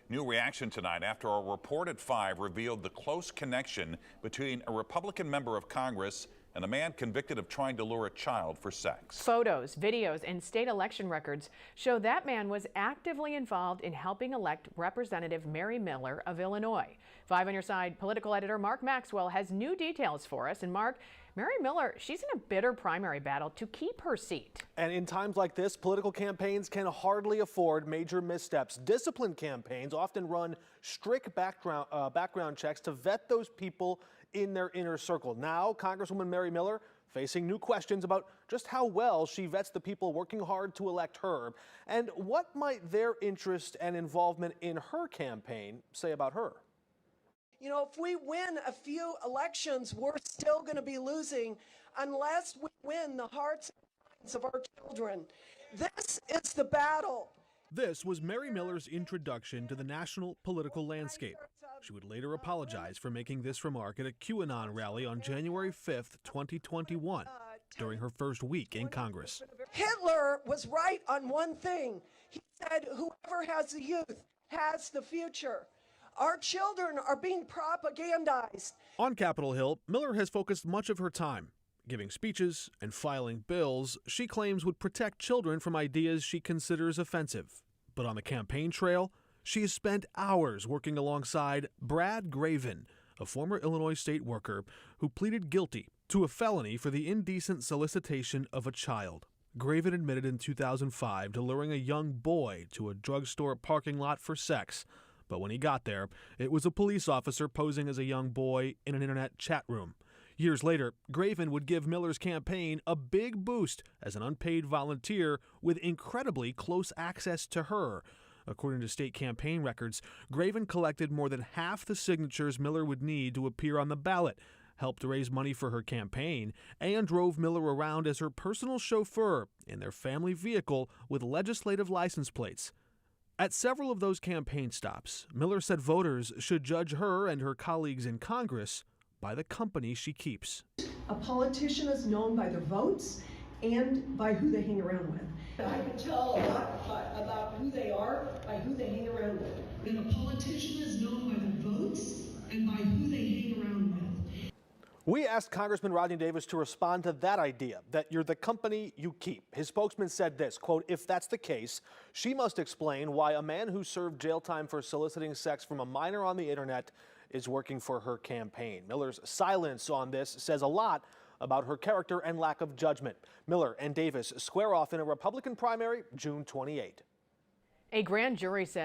New reaction tonight after a report at 5 revealed the close connection between a Republican member of Congress and a man convicted of trying to lure a child for sex. Photos, videos, and state election records show that man was actively involved in helping elect Representative Mary Miller of Illinois. 5 on Your Side political editor Mark Maxwell has new details for us. And Mark, Mary Miller, she's in a bitter primary battle to keep her seat. And in times like this, political campaigns can hardly afford major missteps. Disciplined campaigns often run strict background checks to vet those people in their inner circle. Now, Congresswoman Mary Miller facing new questions about just how well she vets the people working hard to elect her, and what might their interest and involvement in her campaign say about her. You know, if we win a few elections, we're still going to be losing unless we win the hearts and minds of our children. This is the battle. This was Mary Miller's introduction to the national political landscape. She would later apologize for making this remark at a QAnon rally on January 5th, 2021, during her first week in Congress. Hitler was right on one thing. He said, whoever has the youth has the future. Our children are being propagandized. On Capitol Hill, Miller has focused much of her time giving speeches and filing bills she claims would protect children from ideas she considers offensive. But on the campaign trail, she has spent hours working alongside Brad Graven, a former Illinois state worker who pleaded guilty to a felony for the indecent solicitation of a child. Graven admitted in 2005 to luring a young boy to a drugstore parking lot for sex. But when he got there, it was a police officer posing as a young boy in an internet chat room. Years later, Graven would give Miller's campaign a big boost as an unpaid volunteer with incredibly close access to her. According to state campaign records, Graven collected more than half the signatures Miller would need to appear on the ballot, helped raise money for her campaign, and drove Miller around as her personal chauffeur in their family vehicle with legislative license plates. At several of those campaign stops, Miller said voters should judge her and her colleagues in Congress by the company she keeps. A politician is known by their votes and by who they hang around with. I can tell a lot about who they are by who they hang around with. And a politician is known by their votes and by who they hang around with. We asked Congressman Rodney Davis to respond to that idea, that you're the company you keep. His spokesman said this, quote, "If that's the case, she must explain why a man who served jail time for soliciting sex from a minor on the internet is working for her campaign." Miller's silence on this says a lot about her character and lack of judgment. Miller and Davis square off in a Republican primary June 28. A grand jury said